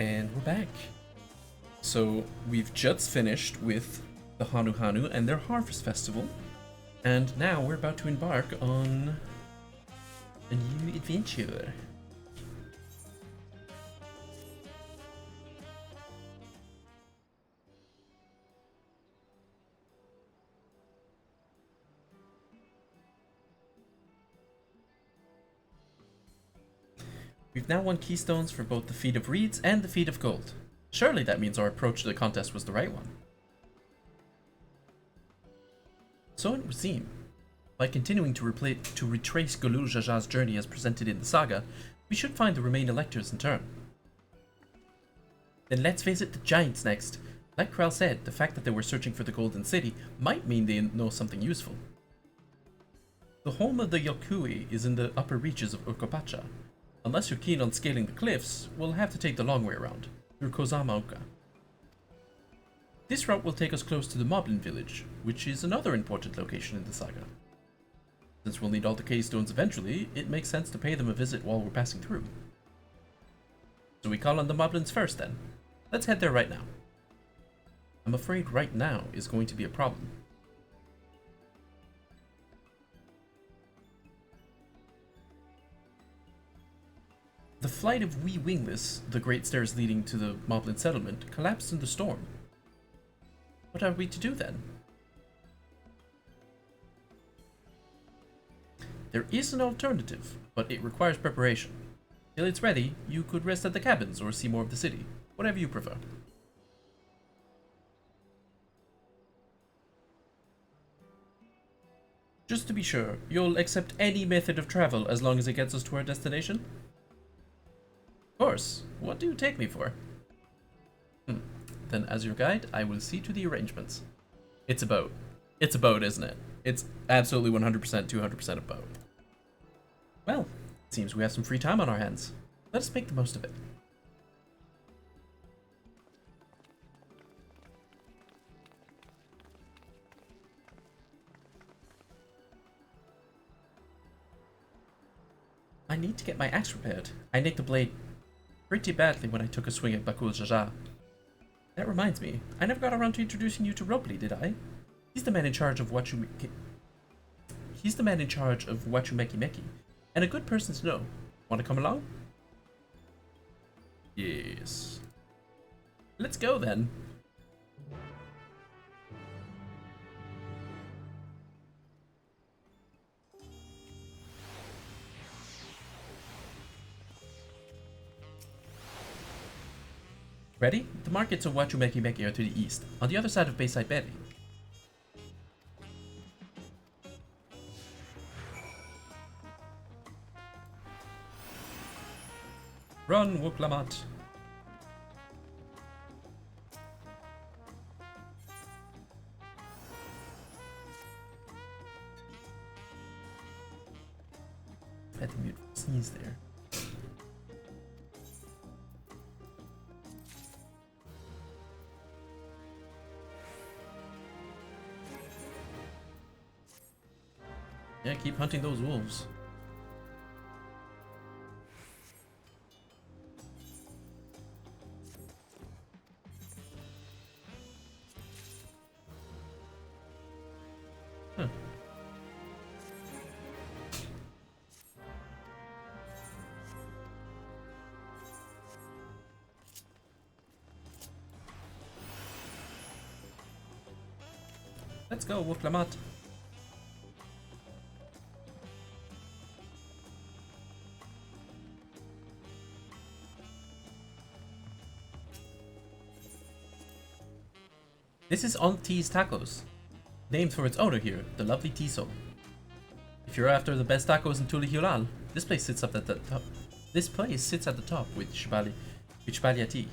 And we're back. So we've just finished with the Hanu Hanu and their Harvest Festival. And now we're about to embark on a new adventure. We've now won keystones for both the Feat of Reeds and the Feat of Gold. Surely that means our approach to the contest was the right one. So it would seem. By continuing to retrace Galul Jaja's journey as presented in the saga, we should find the remaining electors in turn. Then let's visit the Giants next. Like Krell said, the fact that they were searching for the Golden City might mean they know something useful. The home of the Yokui is in the upper reaches of Urkopacha. Unless you're keen on scaling the cliffs, we'll have to take the long way around, through Kozamaoka. This route will take us close to the Moblin village, which is another important location in the saga. Since we'll need all the K-stones eventually, it makes sense to pay them a visit while we're passing through. So we call on the Moblins first then. Let's head there right now. I'm afraid right now is going to be a problem. The flight of Wee Wingless, the great stairs leading to the Moblin settlement, collapsed in the storm. What are we to do then? There is an alternative, but it requires preparation. Till it's ready, you could rest at the cabins or see more of the city, whatever you prefer. Just to be sure, you'll accept any method of travel as long as it gets us to our destination? Of course. What do you take me for? Then as your guide, I will see to the arrangements. It's a boat. It's a boat, isn't it? It's absolutely 100%, 200% a boat. Well, it seems we have some free time on our hands. Let us make the most of it. I need to get my axe repaired. I nicked the blade pretty badly when I took a swing at Bakul Jaja. That reminds me, I never got around to introducing you to Robley, did I? He's the man in charge of Wachumeki Meki, and a good person to know. Want to come along? Yes. Let's go then. Ready? The markets of Wachumeki Meki are to the east, on the other side of Bayside Berry. Run, Wuklamat! I had to mute sneeze there. Yeah, keep hunting those wolves. Huh. Let's go, Wolf Lamat. This is On T's Tacos, named for its owner here, the lovely Tiso. If you're after the best tacos in Tulihulal, this place sits at the top. This place sits at the top with Shbalia tea.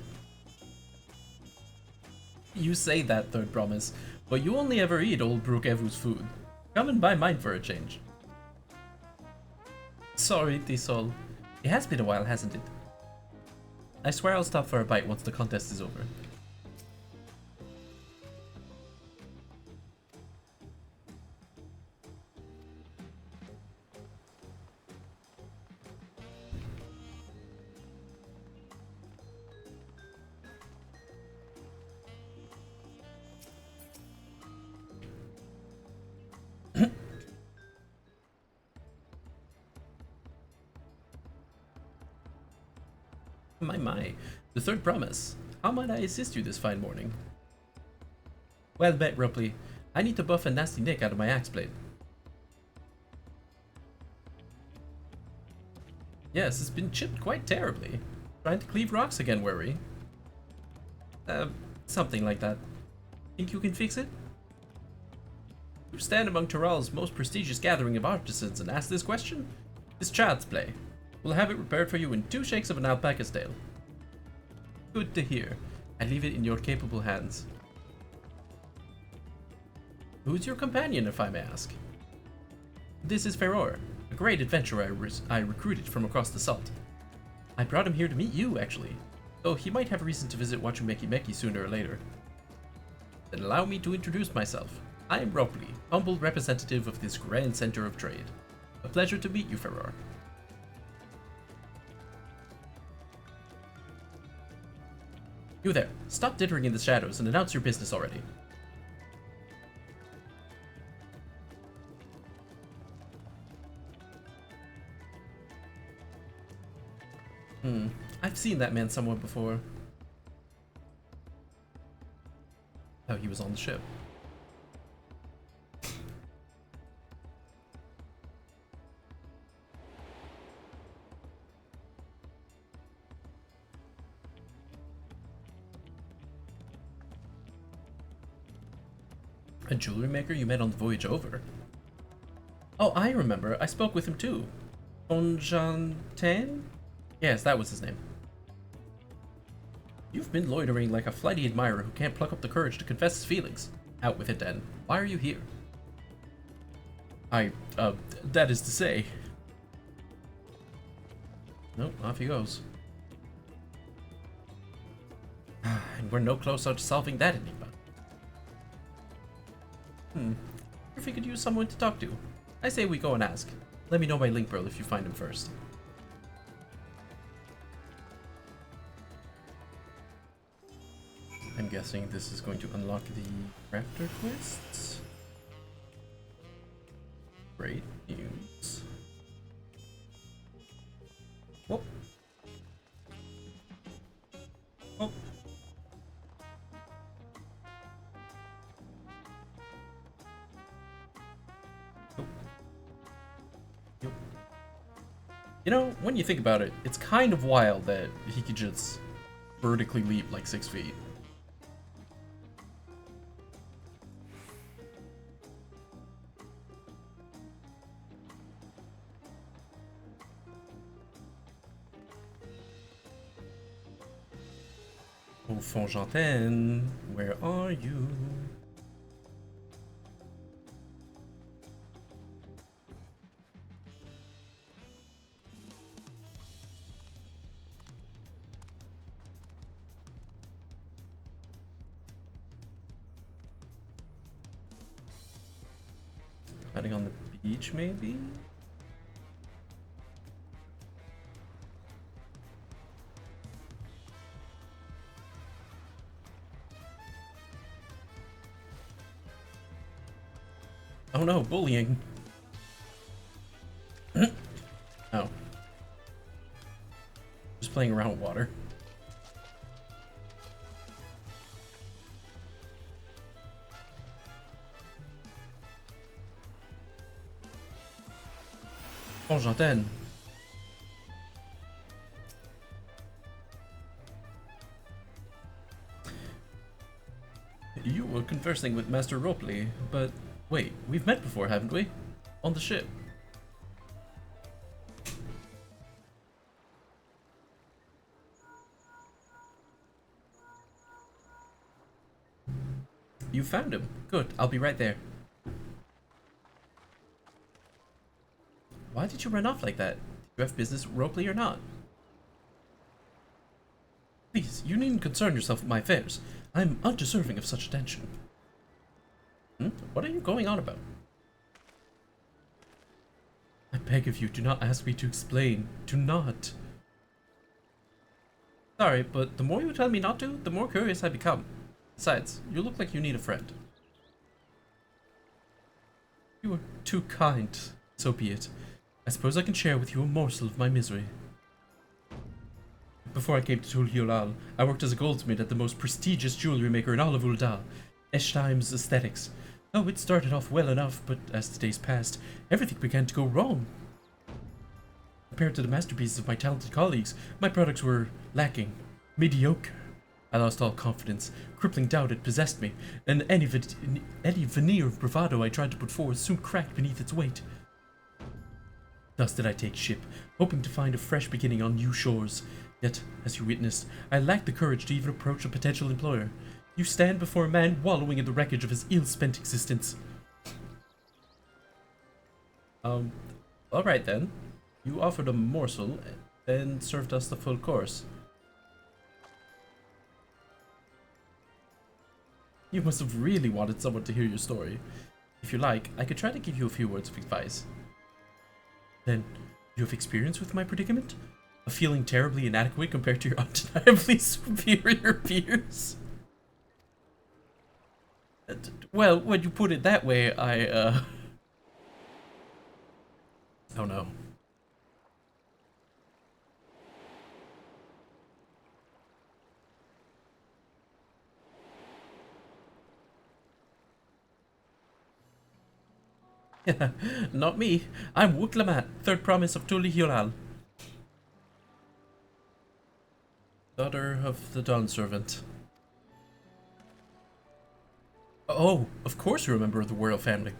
You say that, Third Promise, but you only ever eat old Brook Evu's food. Come and buy mine for a change. Sorry, Tisol. It has been a while, hasn't it? I swear I'll stop for a bite once the contest is over. My. The third promise. How might I assist you this fine morning? Well met, Ripley. I need to buff a nasty nick out of my axe blade. Yes, it's been chipped quite terribly. Trying to cleave rocks again, were we? Something like that. Think you can fix it? You stand among Tyrell's most prestigious gathering of artisans and ask this question? It's child's play. We'll have it repaired for you in 2 shakes of an alpaca's tail. Good to hear. I leave it in your capable hands. Who's your companion, if I may ask? This is Ferror, a great adventurer I recruited from across the salt. I brought him here to meet you, actually, though he might have reason to visit Wachumeki sooner or later. Then allow me to introduce myself. I am Ropley, humble representative of this grand center of trade. A pleasure to meet you, Ferror. You there, stop dittering in the shadows and announce your business already. I've seen that man somewhere before. Oh, he was on the ship. A jewelry maker you met on the voyage over? Oh, I remember. I spoke with him too. Onjantan? Yes, that was his name. You've been loitering like a flighty admirer who can't pluck up the courage to confess his feelings. Out with it, then. Why are you here? That is to say... Nope, off he goes. And we're no closer to solving that enigma. If we could use someone to talk to. I say we go and ask. Let me know by link, bro, if you find him first. I'm guessing this is going to unlock the crafter quests. Great news. Whoop. Oh. You know, when you think about it, it's kind of wild that he could just vertically leap like 6 feet. Oh, Fonjantaine, where are you? Hiding on the beach, maybe? Oh no, bullying. Oh. Just playing around with water. Fonjantaine. You were conversing with Master Ropley, but wait, we've met before, haven't we? On the ship. You found him. Good, I'll be right there. Why did you run off like that? Do you have business with Ropley or not? Please, you needn't concern yourself with my affairs. I'm undeserving of such attention. What are you going on about? I beg of you, do not ask me to explain. Do not. Sorry, but the more you tell me not to, the more curious I become. Besides, you look like you need a friend. You are too kind. So be it. I suppose I can share with you a morsel of my misery. Before I came to Tulhiolal, I worked as a goldsmith at the most prestigious jewelry maker in all of Ul'dah, Eshtime's Aesthetics. Oh, it started off well enough, but as the days passed, everything began to go wrong. Compared to the masterpieces of my talented colleagues, my products were lacking. Mediocre. I lost all confidence. Crippling doubt had possessed me, and any veneer of bravado I tried to put forth soon cracked beneath its weight. Thus did I take ship, hoping to find a fresh beginning on new shores. Yet, as you witnessed, I lacked the courage to even approach a potential employer. You stand before a man wallowing in the wreckage of his ill-spent existence. Alright then. You offered a morsel, then served us the full course. You must have really wanted someone to hear your story. If you like, I could try to give you a few words of advice. Then, you have experience with my predicament? Of feeling terribly inadequate compared to your undeniably superior peers? Well, when you put it that way, oh no. Not me. I'm Wuklamat, third promise of Tulhiolal. Daughter of the Dawn Servant. Oh, of course you're a member of the royal family.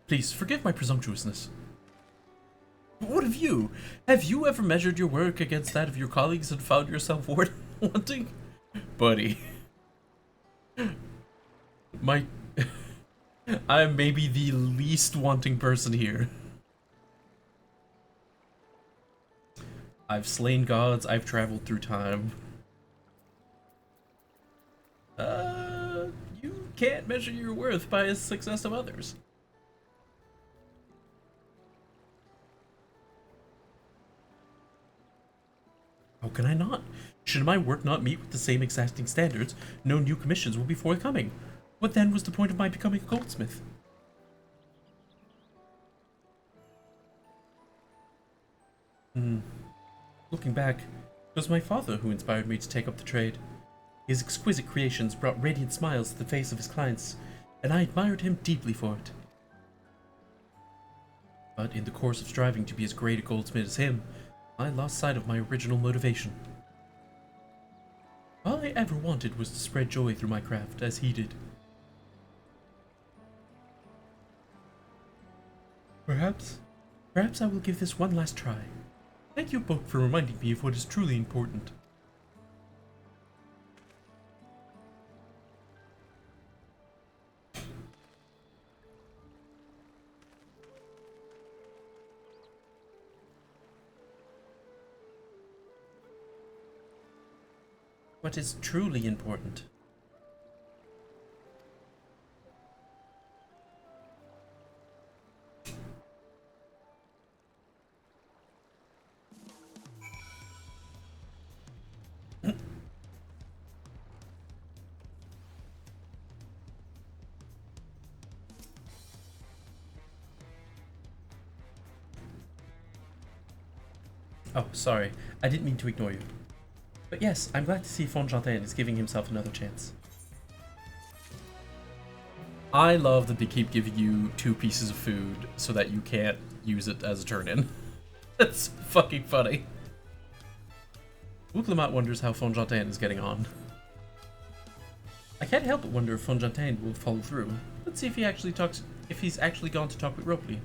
Please, forgive my presumptuousness. What of you? Have you ever measured your work against that of your colleagues and found yourself wanting? Buddy. I'm maybe the least wanting person here. I've slain gods, I've traveled through time. You can't measure your worth by the success of others. How can I not? Should my work not meet with the same exacting standards, no new commissions will be forthcoming. What then was the point of my becoming a goldsmith? Looking back, it was my father who inspired me to take up the trade. His exquisite creations brought radiant smiles to the face of his clients, and I admired him deeply for it. But in the course of striving to be as great a goldsmith as him, I lost sight of my original motivation. All I ever wanted was to spread joy through my craft, as he did. Perhaps I will give this one last try. Thank you both for reminding me of what is truly important. What is truly important? Oh, sorry. I didn't mean to ignore you. But yes, I'm glad to see Fonjantin is giving himself another chance. I love that they keep giving you 2 pieces of food so that you can't use it as a turn-in. That's fucking funny. Wuklamat wonders how Fonjantin is getting on. I can't help but wonder if Fonjantin will follow through. Let's see if he's actually gone to talk with Ropley.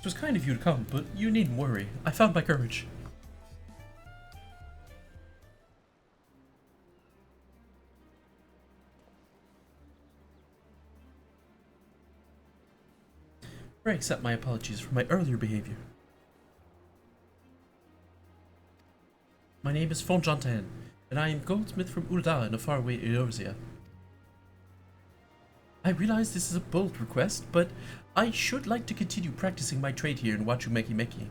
It was kind of you to come, but you needn't worry. I found my courage. Pray accept my apologies for my earlier behavior. My name is Fonjanten, and I am goldsmith from Ul'dah in a faraway Eorzea. I realize this is a bold request, but I should like to continue practicing my trade here in Wachumeki.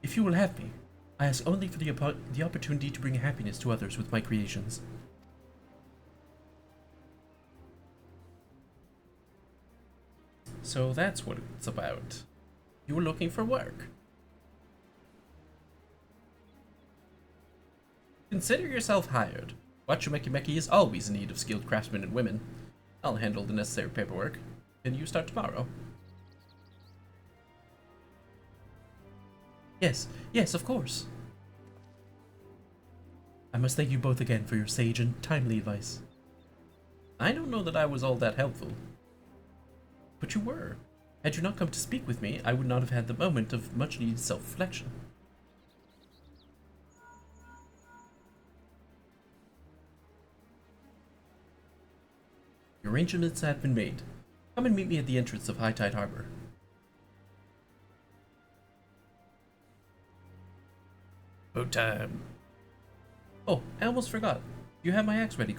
If you will have me, I ask only for the opportunity to bring happiness to others with my creations. So that's what it's about. You were looking for work. Consider yourself hired. Wachumeki is always in need of skilled craftsmen and women. I'll handle the necessary paperwork. Can you start tomorrow? Yes, of course. I must thank you both again for your sage and timely advice. I don't know that I was all that helpful. But you were. Had you not come to speak with me, I would not have had the moment of much-needed self-reflection. Your arrangements have been made. Come and meet me at the entrance of High Tide Harbor. Boat time. Oh, I almost forgot. Do you have my axe ready,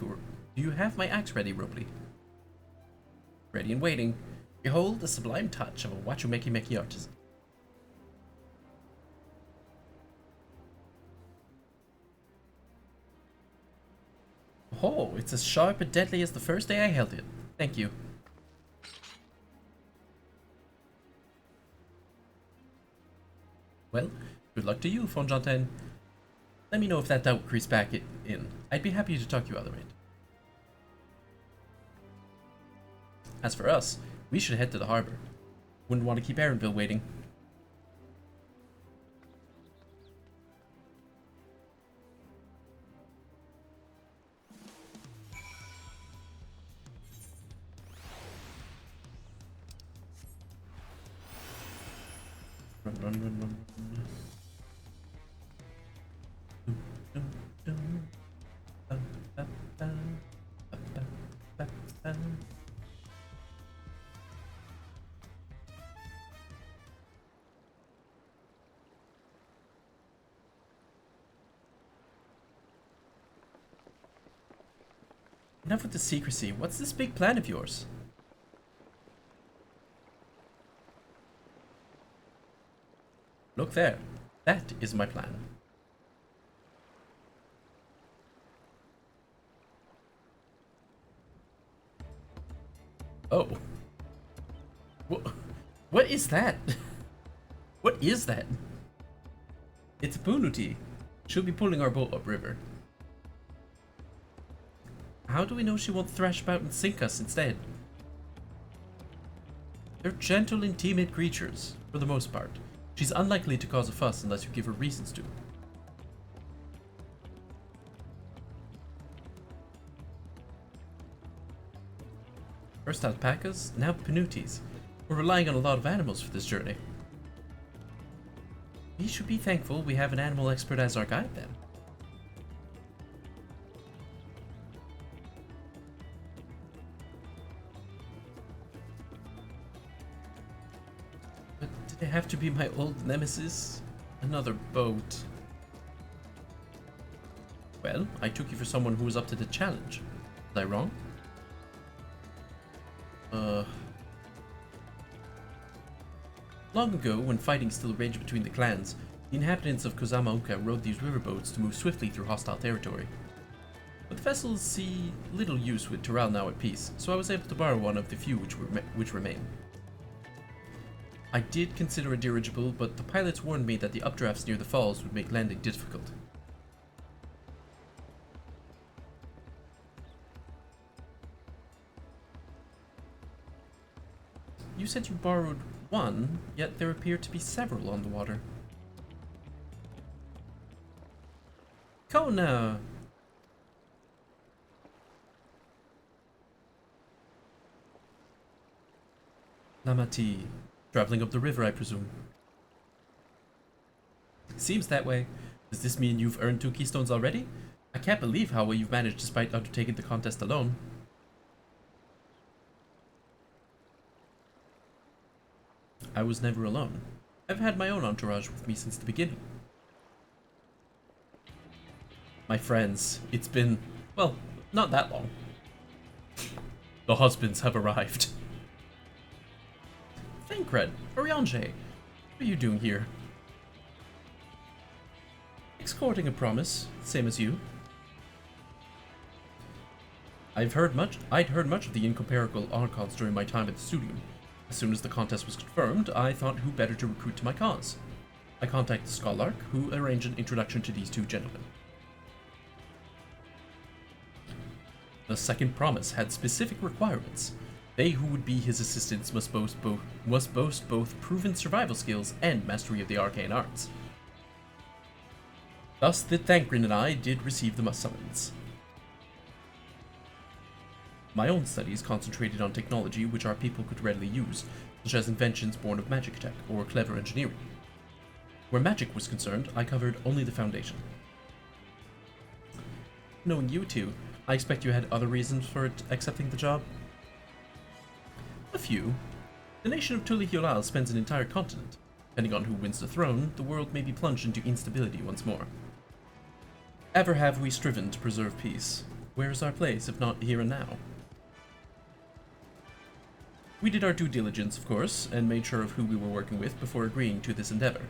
Robley? Ready and waiting. Behold the sublime touch of a Wachumeki artisan. Oh, it's as sharp and deadly as the first day I held it. Thank you. Well, good luck to you, Fonjanten. Let me know if that doubt creeps back in. I'd be happy to talk you out of it. As for us, we should head to the harbor. Wouldn't want to keep Aaronville waiting. Run. Enough with the secrecy. What's this big plan of yours? Look there. That is my plan. Oh. What is that? What is that? It's Bunuti. She'll be pulling our boat upriver. How do we know she won't thrash about and sink us instead? They're gentle and timid creatures, for the most part. She's unlikely to cause a fuss unless you give her reasons to. First alpacas, now panutis. We're relying on a lot of animals for this journey. We should be thankful we have an animal expert as our guide then. But did it have to be my old nemesis? Another boat. Well, I took you for someone who was up to the challenge. Was I wrong? Long ago, when fighting still raged between the clans, the inhabitants of Kozamaoka rode these riverboats to move swiftly through hostile territory. But the vessels see little use with Toral now at peace, so I was able to borrow one of the few which remain. I did consider a dirigible, but the pilots warned me that the updrafts near the falls would make landing difficult. You said you borrowed one, yet there appear to be several on the water. Kona! Lamati. Traveling up the river, I presume. Seems that way. Does this mean you've earned 2 keystones already? I can't believe how well you've managed despite undertaking the contest alone. I was never alone. I've had my own entourage with me since the beginning. My friends, it's been, well, not that long. The husbands have arrived. Thancred, Oriange, what are you doing here? Escorting a promise, same as you. I'd heard much of the incomparable Archons during my time at the studio. As soon as the contest was confirmed, I thought who better to recruit to my cause. I contacted Scholark, who arranged an introduction to these 2 gentlemen. The second promise had specific requirements. They who would be his assistants must boast both proven survival skills and mastery of the arcane arts. Thus, the Thancred and I did receive the summons. My own studies concentrated on technology which our people could readily use, such as inventions born of magic tech or clever engineering. Where magic was concerned, I covered only the foundation. Knowing you two, I expect you had other reasons for accepting the job? A few. The nation of Tulihiolal spans an entire continent. Depending on who wins the throne, the world may be plunged into instability once more. Ever have we striven to preserve peace? Where is our place, if not here and now? We did our due diligence, of course, and made sure of who we were working with before agreeing to this endeavor.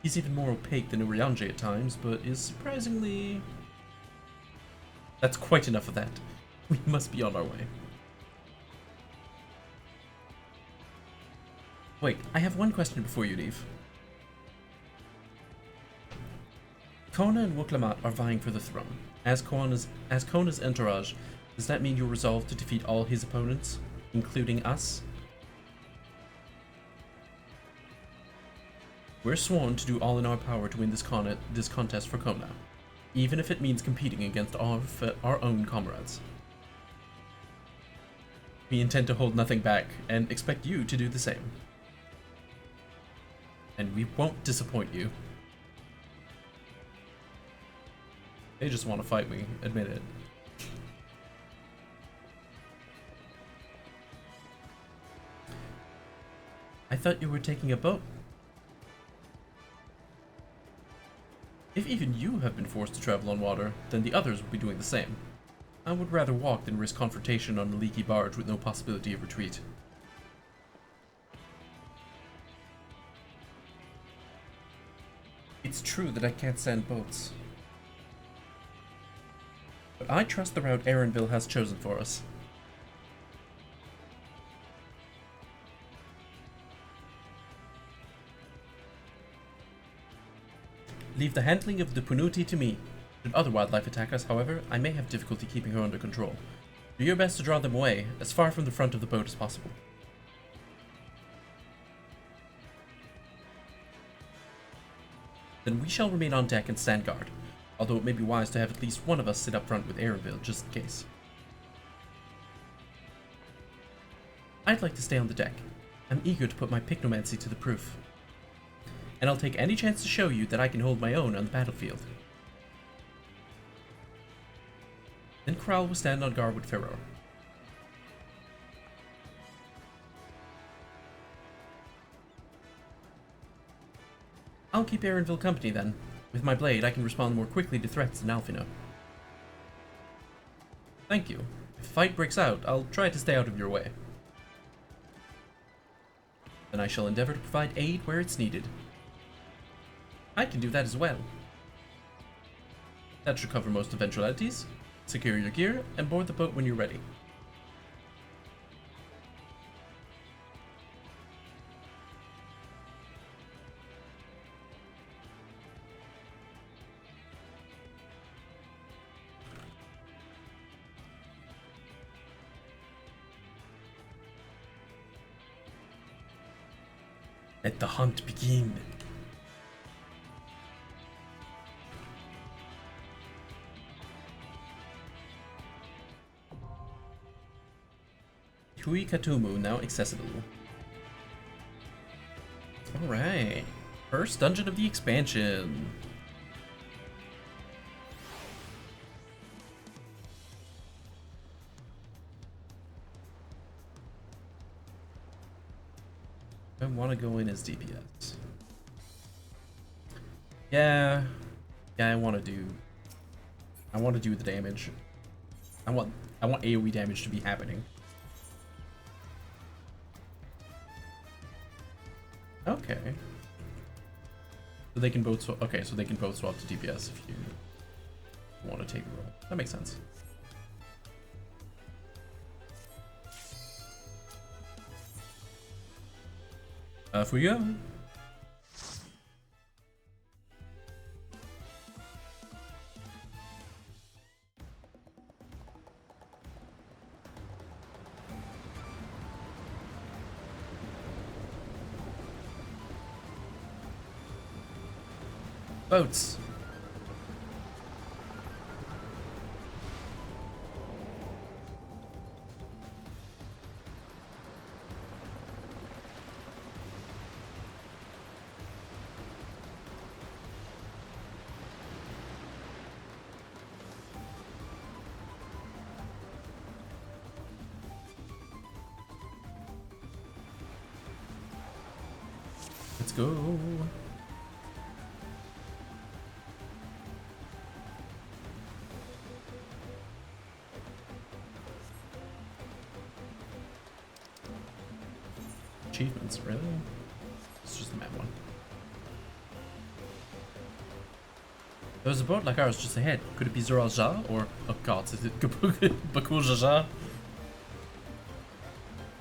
He's even more opaque than Uriange at times, but is surprisingly... That's quite enough of that. We must be on our way. Wait, I have one question before you leave. Kona and Wuklamat are vying for the throne. As Kona's entourage, does that mean you're resolved to defeat all his opponents, including us? We're sworn to do all in our power to win this contest for Kona, even if it means competing against our own comrades. We intend to hold nothing back, and expect you to do the same. And we won't disappoint you. They just want to fight me, admit it. I thought you were taking a boat. If even you have been forced to travel on water, then the others will be doing the same. I would rather walk than risk confrontation on a leaky barge with no possibility of retreat. It's true that I can't stand boats. But I trust the route Erenville has chosen for us. Leave the handling of the Punuti to me. Should other wildlife attack us, however, I may have difficulty keeping her under control. Do your best to draw them away, as far from the front of the boat as possible. Then we shall remain on deck and stand guard, although it may be wise to have at least one of us sit up front with Erenville, just in case. I'd like to stay on the deck. I'm eager to put my pycnomancy to the proof. And I'll take any chance to show you that I can hold my own on the battlefield. Then Kral will stand on guard with Pharaoh. I'll keep Erenville company then. With my blade, I can respond more quickly to threats than Alfino. Thank you. If a fight breaks out, I'll try to stay out of your way. Then I shall endeavor to provide aid where it's needed. I can do that as well. That should cover most eventualities. Secure your gear and board the boat when you're ready. Let the hunt begin. Hui Katumu now accessible. Alright. First dungeon of the expansion. I want to go in as DPS. Yeah, I want to do the damage. I want AoE damage to be happening. Okay. So they can both swap. Okay, so they can both swap to DPS if you want to take a roll. That makes sense. Off we go. Boats. Let's go. Achievements, really? It's just the map one. There's a boat like ours just ahead. Could it be Zuraja or oh god, is it Bakujaja?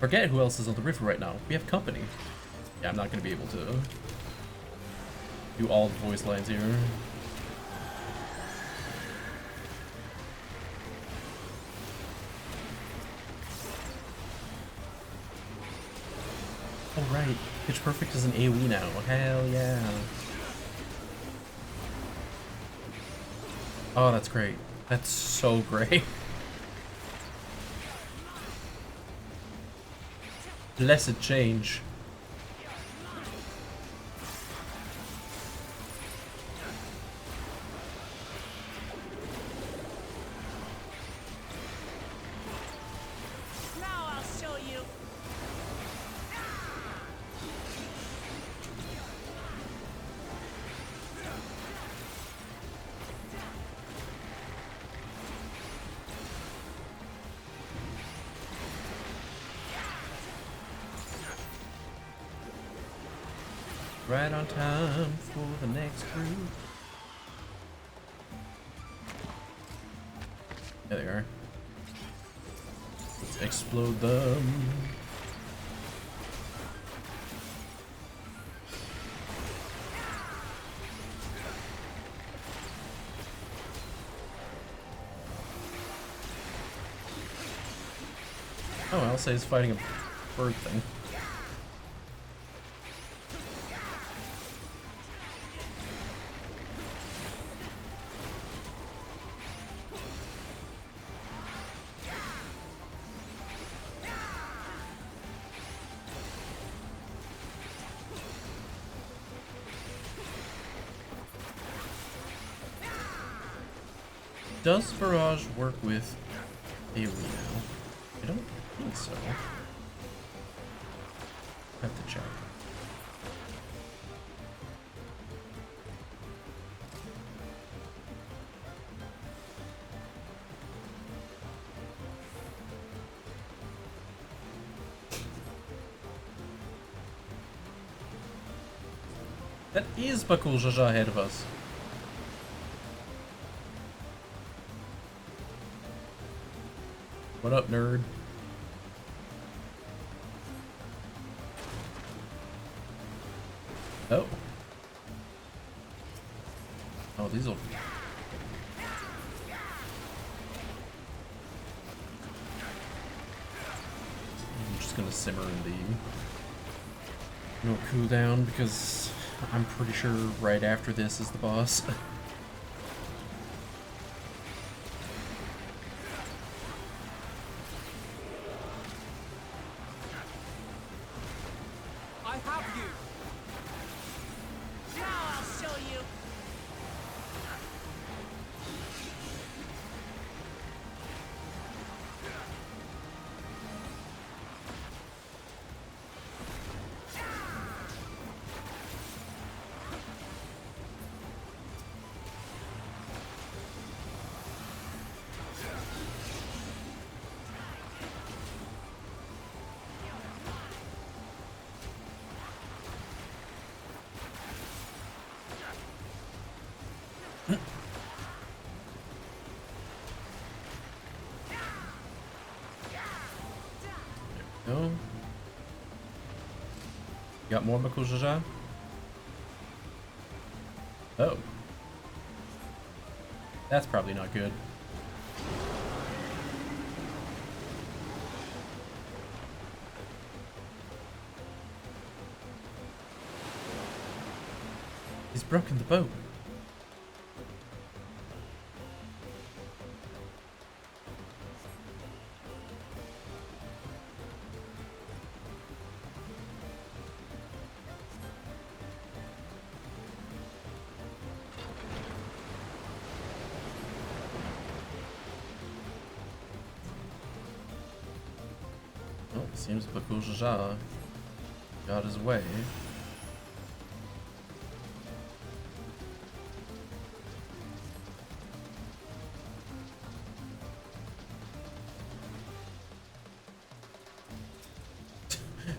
Forget who else is on the river right now. We have company. Yeah, I'm not gonna be able to do all the voice lines here. Oh right, Pitch Perfect is an AoE now. Hell yeah. Oh, that's great. That's so great. Blessed change. Right on time for the next group. There they are. Let's explode them. Oh, I'll say he's fighting a bird thing. Does Barrage work with AoE now? I don't think so. I have to check. That is Bakul Jaja ahead of us. What up, nerd? Oh. Oh, these will... I'm just gonna simmer in the... no cooldown, because I'm pretty sure right after this is the boss. No. Got more Makujaja? Oh. That's probably not good. He's broken the boat. Well, it seems Bakujaja got his way.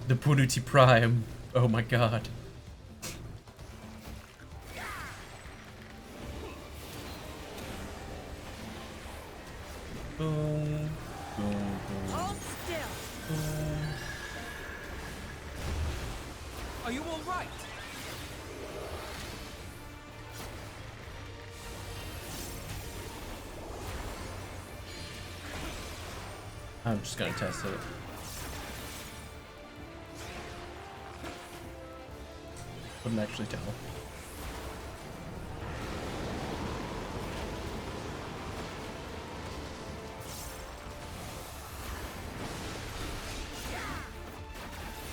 The Punuti Prime. Oh my god. Boom. Boom, boom. Hold still. Boom. Are you all right? I'm just gonna test it. Couldn't actually tell.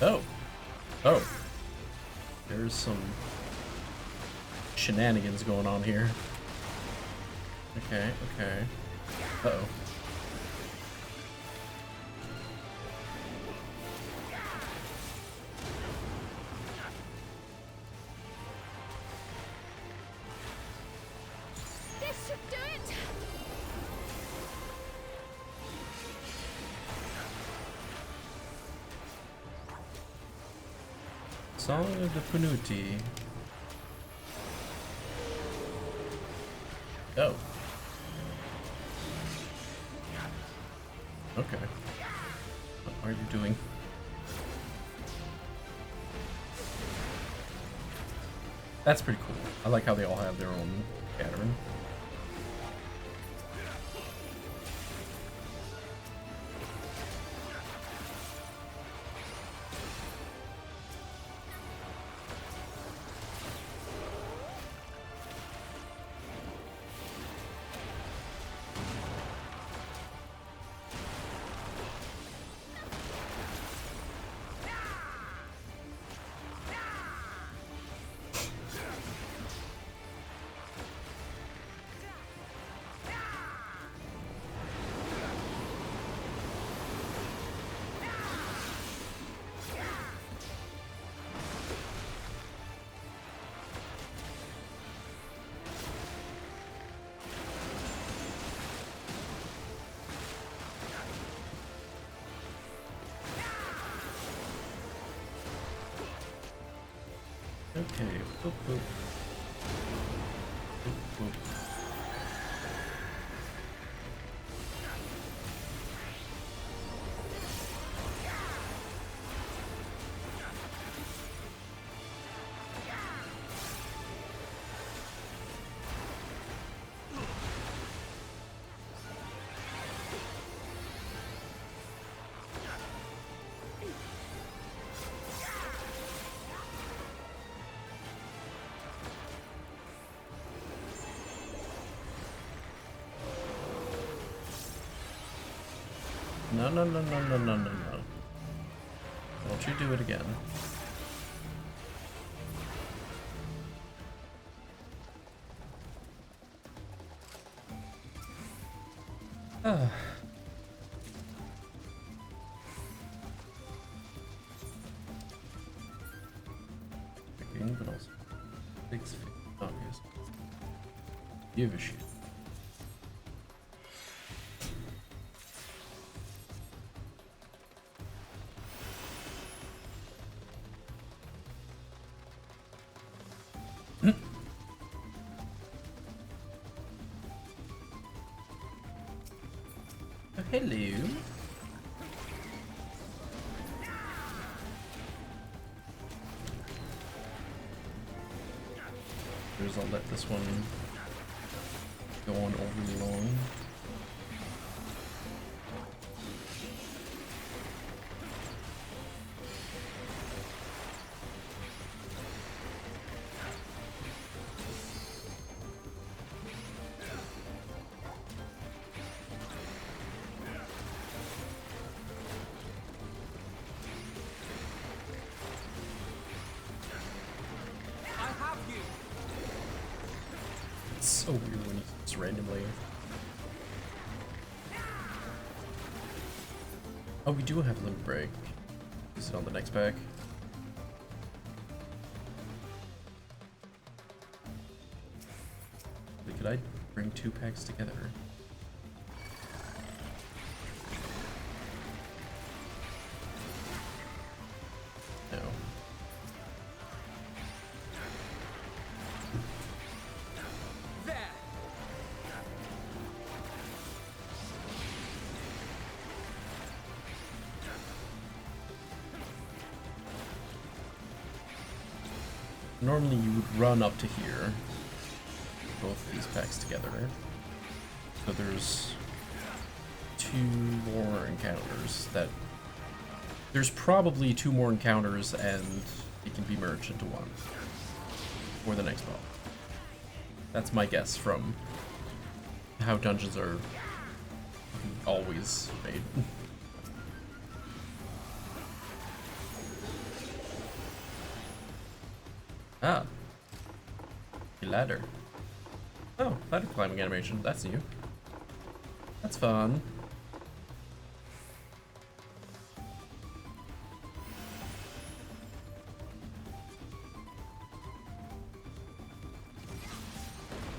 Oh. Oh. There's some shenanigans going on here. Okay, okay. Uh-oh. This should do it! Song of the Punuti. Oh. Okay. What are you doing? That's pretty cool. I like how they all have their own pattern. Okay. Boop, boop. Boop, boop. No, no, no, no, no, no, no, no. Don't you do it again. Ah. Picking, but also 6 feet. Obvious. Give a shit. Oh, hello. I'll let this one go on overly long. So weird when it's randomly. Oh, we do have limit break. Is it on the next pack? Could I bring 2 packs together? No. Normally you would run up to here, both of these packs together. So there's 2 more encounters that... There's probably 2 more encounters and it can be merged into one for the next boss. That's my guess from how dungeons are always made. Ah. A ladder. Oh, ladder climbing animation. That's new. That's fun.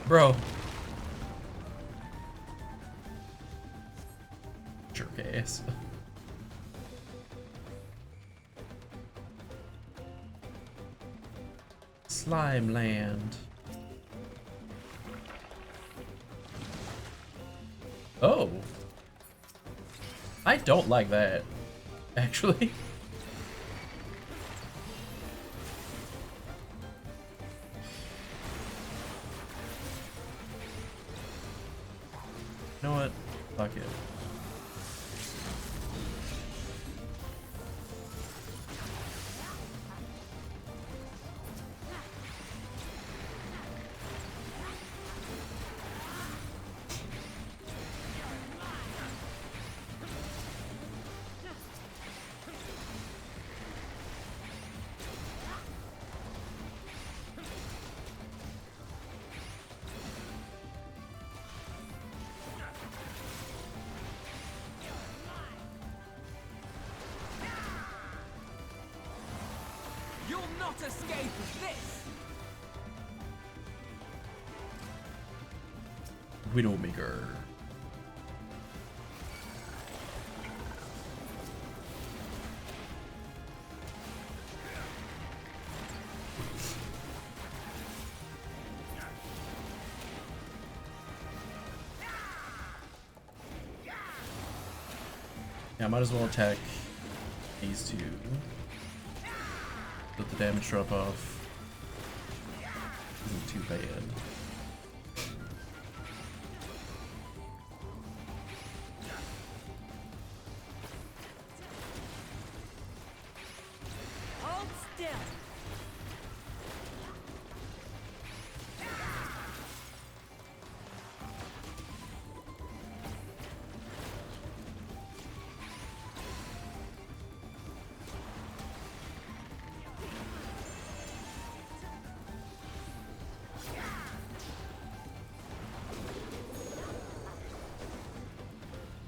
Bro. Jerk ass. Slime land. Oh. I don't like that, actually. You know what? Fuck it. You'll not escape this! Widowmaker. Yeah, I might as well attack these 2. Let the damage drop off. Isn't too bad. Hold still!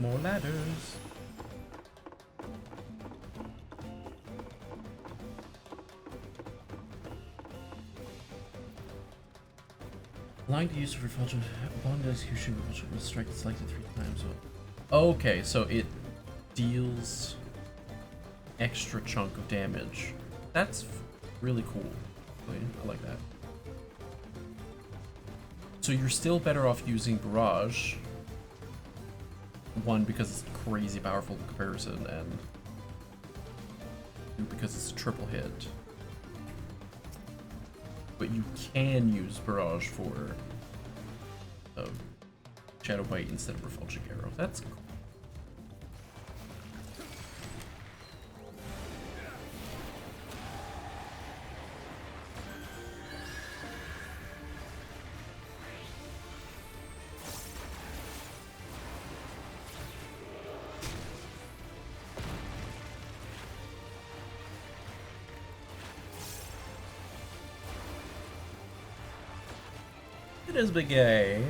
More ladders. Allowing the use of refulgent upon the execution, refulgent will strike selected 3 times. Okay, so it deals extra chunk of damage. That's really cool. I like that. So you're still better off using Barrage. 1, because it's crazy powerful in comparison, and 2, because it's a triple hit. but you can use Barrage for Shadow Bite instead of Refulging Arrow. That's cool. It is big A.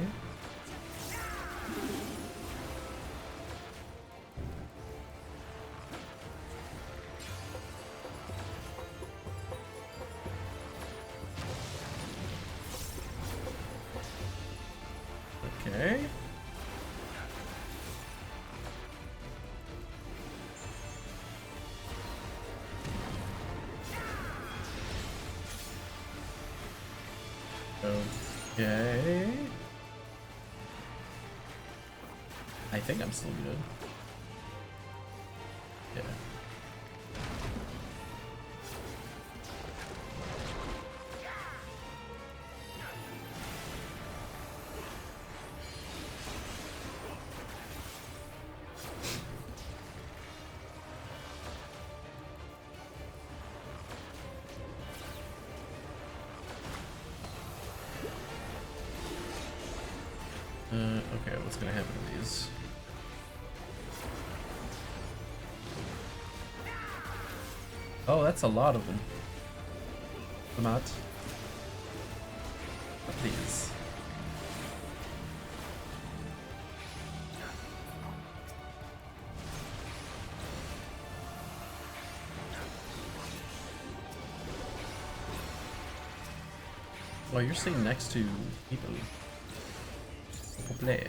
Okay. Okay. I think I'm still good. Yeah. Okay, what's gonna happen to these? Oh, that's a lot of them. Come out. Please. Well, you're sitting next to people. Play.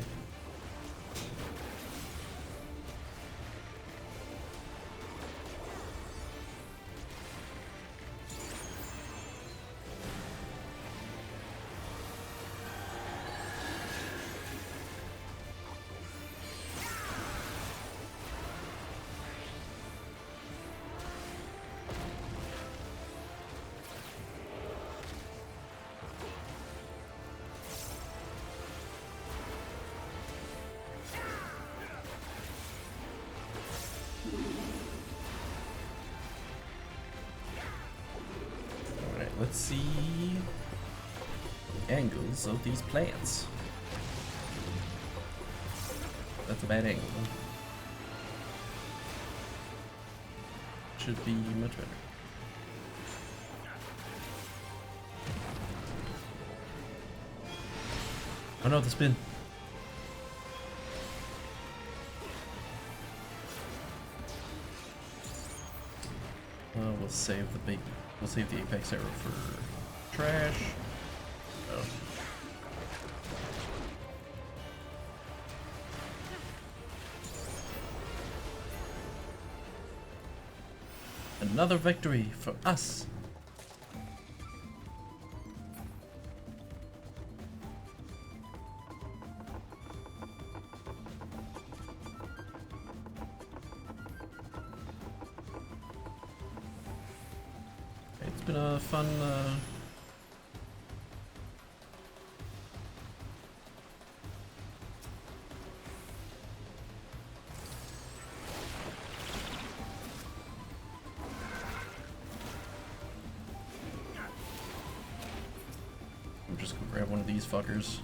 Let's see the angles of these plants. That's a bad angle. Should be much better. Oh no, the spin. We'll save the big. We'll save the Apex Arrow for trash. Oh. Another victory for us. It's been a fun I'm just gonna grab one of these fuckers.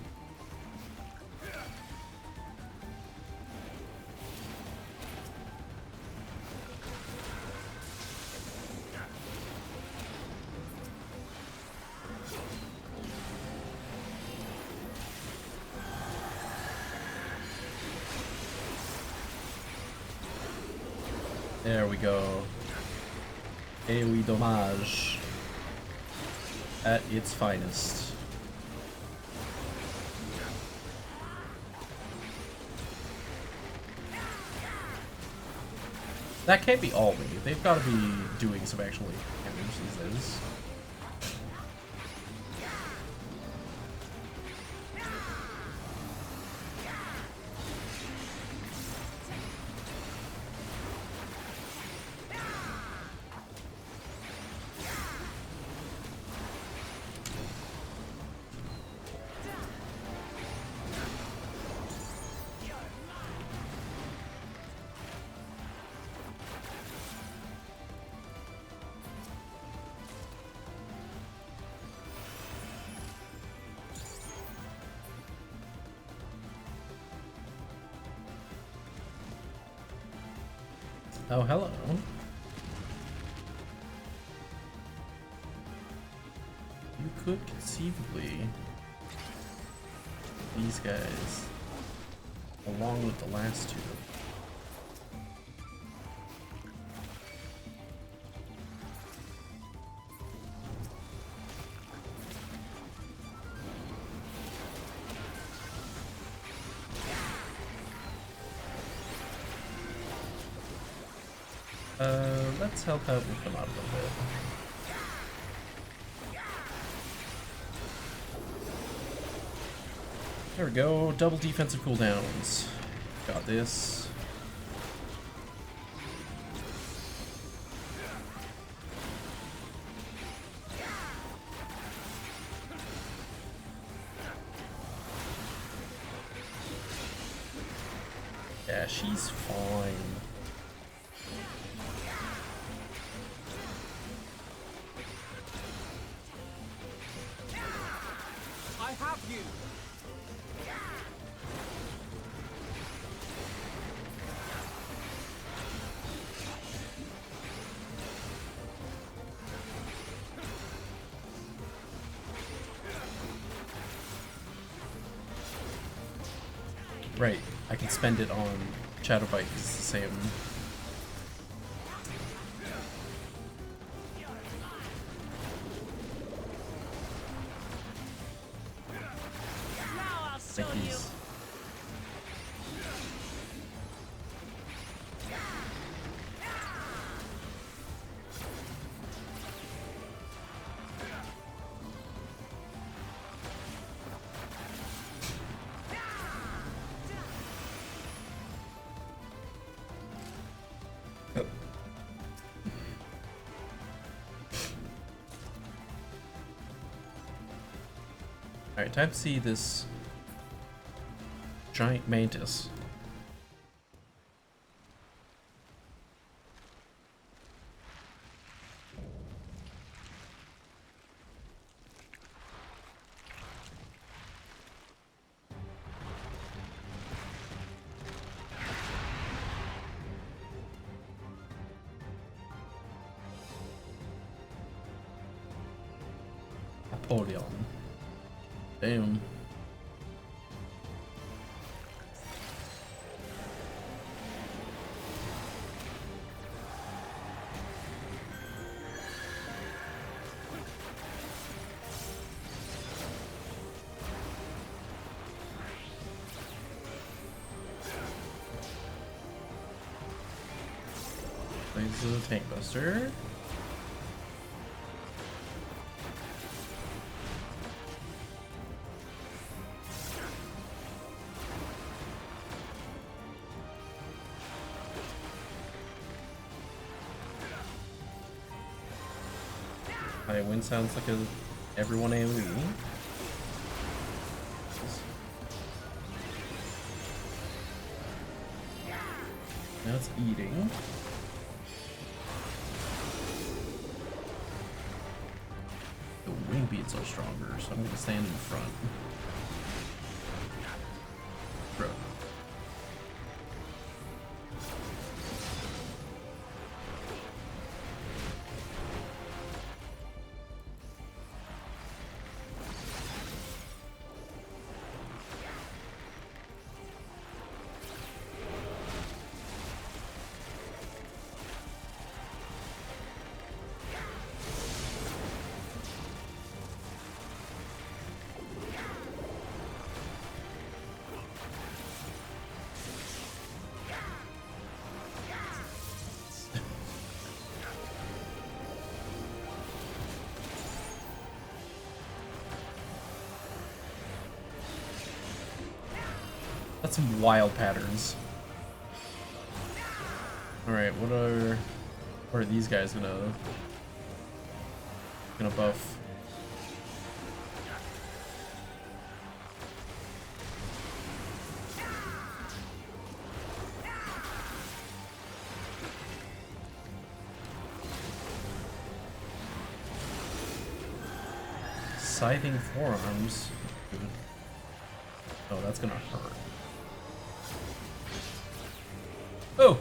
There we go. AoE Dommage at its finest. That can't be all me. They've got to be doing some actually damage these days. Oh, hello. You could conceivably these guys along with the last two. Let's help out with them out a little bit. There we go, double defensive cooldowns. Got this. Yeah, she's fine. I have you. Right, I can spend it on Shadow Bite because it's the same. Now I'll show Like you. these. Alright, time to see this giant mantis. Apollyon. Damn. Plays the tank buster. My win sounds like a everyone AoE. Now it's eating. The wing beats are stronger, so I'm gonna stand in front. Bro. That's some wild patterns. Alright, what are these guys gonna buff? Scything forearms. Good. Oh, that's gonna hurt. Oh!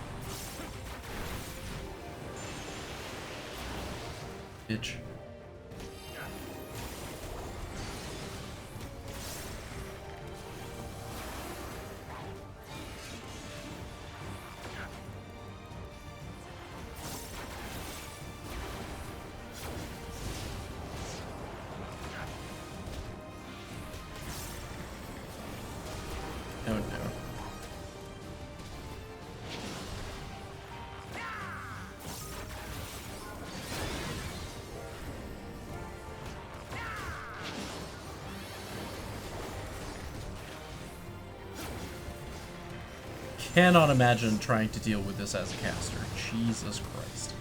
Bitch. Oh no. Cannot imagine trying to deal with this as a caster. Jesus Christ.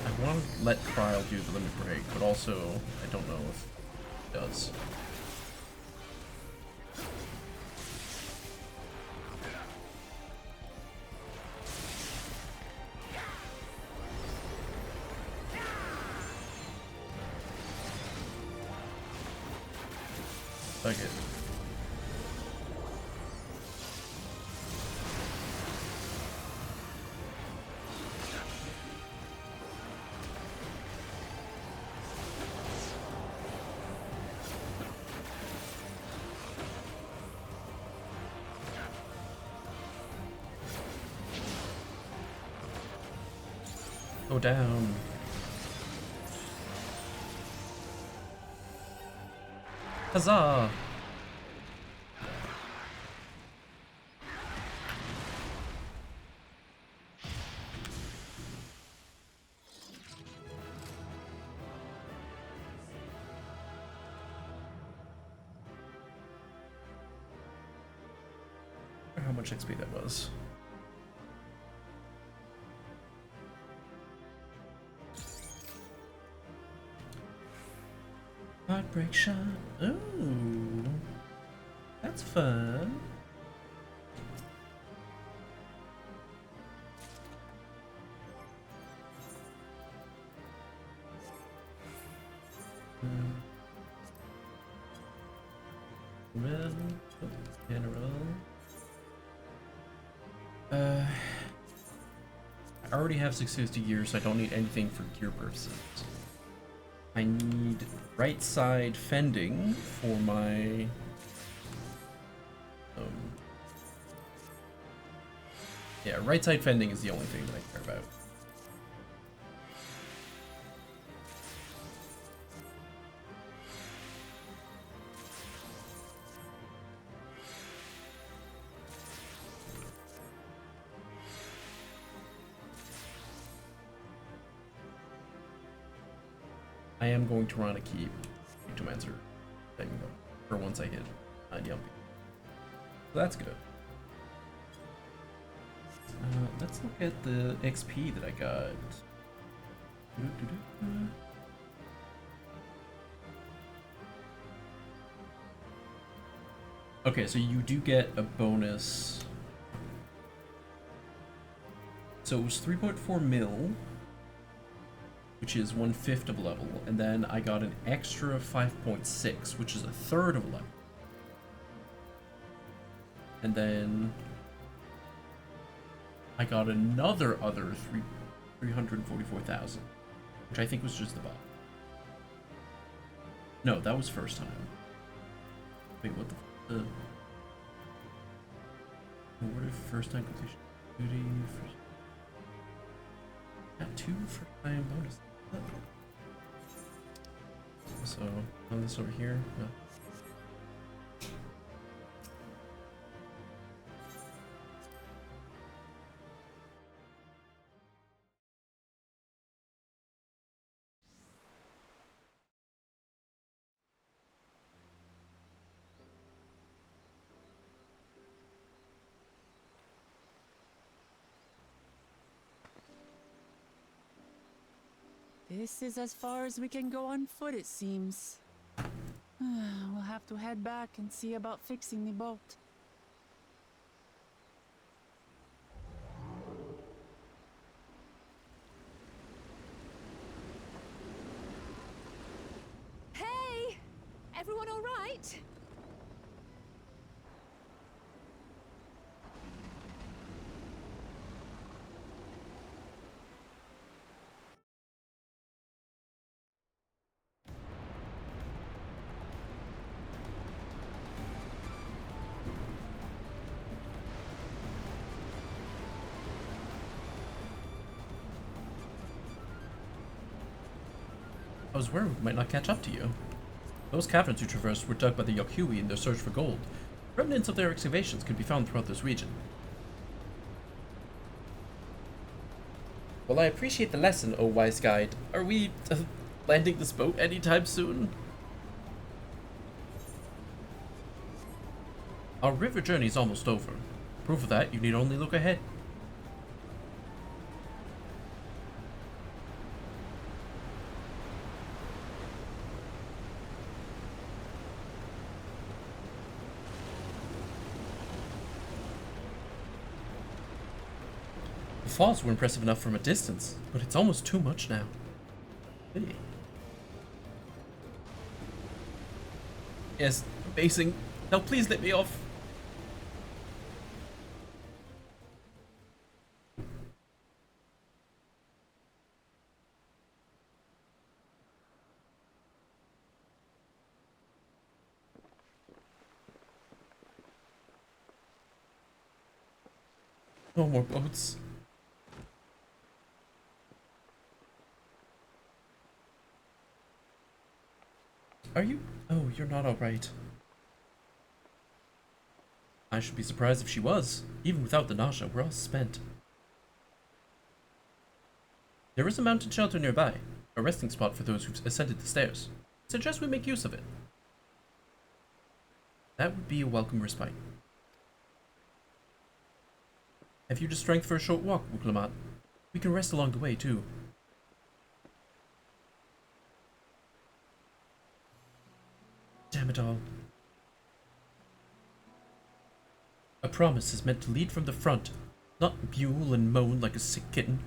I want to let Cryle do the limit break, but also I don't know if it does. Fuck it. Go down. Huzzah! How much XP that was. Heartbreak shot. Ooh, that's fun. General. I already have 650 gear, so I don't need anything for gear purposes. I need right side fending for my yeah, right side fending is the only thing that I care about. I am going to run a keep to answer thing for once I hit Yumpy. So that's good. Let's look at the XP that I got. Okay, so you do get a bonus. So it was 3.4 mil, which is 1/5 of level, and then I got an extra 5.6, which is a third of level. And then I got another 344,000, which I think was just the bot. No, that was first time. Wait, what the what if first time completion duty? Got 2 first time bonus. So on this over here. No. This is as far as we can go on foot, it seems. We'll have to head back and see about fixing the boat. Everyone all right? I was worried we might not catch up to you. Those caverns you traversed were dug by the Yokhui in their search for gold. Remnants of their excavations can be found throughout this region. Well, I appreciate the lesson, O wise guide. Are we landing this boat anytime soon? Our river journey is almost over. Proof of that, you need only look ahead. The falls were impressive enough from a distance, but it's almost too much now. Hey. Yes, basing. Now please let me off. No more boats. Are you? Oh, you're not alright. I should be surprised if she was. Even without the nausea, we're all spent. There is a mountain shelter nearby, a resting spot for those who've ascended the stairs. Suggest we make use of it. That would be a welcome respite. Have you the strength for a short walk, Wuklamat? We can rest along the way, too. Damn it all. A promise is meant to lead from the front, not mule and moan like a sick kitten.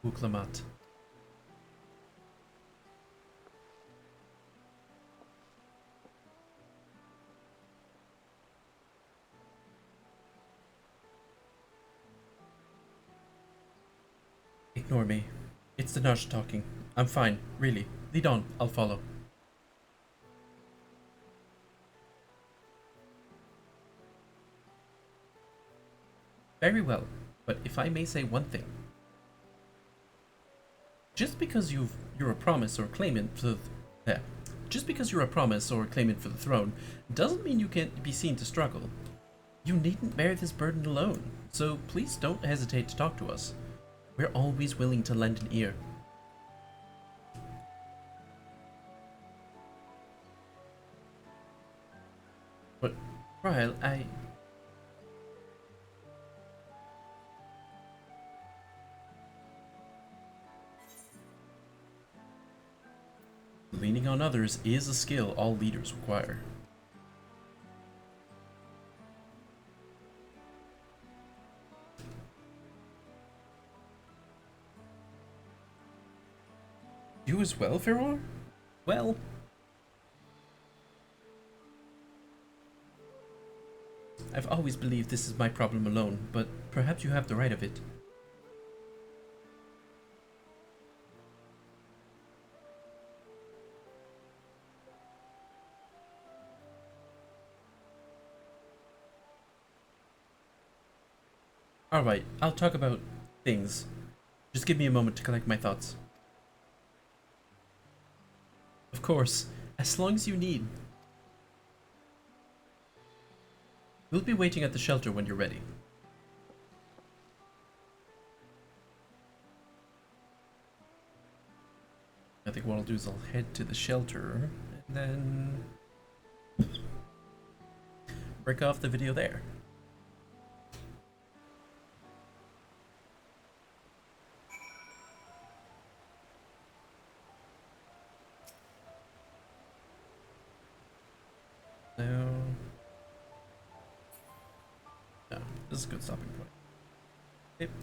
Wuklamat. Ignore me. It's the nurse talking. I'm fine, really. Lead on, I'll follow. Very well, but if I may say one thing. Just because you're a promise or claimant for just because you're a promise or claimant for the throne doesn't mean you can't be seen to struggle. You needn't bear this burden alone, so please don't hesitate to talk to us. We're always willing to lend an ear. But, Ryle, leaning on others is a skill all leaders require. You as well, Feror? Well... I've always believed this is my problem alone, but perhaps you have the right of it. Alright, I'll talk about things. Just give me a moment to collect my thoughts. Of course, as long as you need. We'll be waiting at the shelter when you're ready. I think what I'll do is I'll head to the shelter and then break off the video there. So This is a good stopping point. Okay.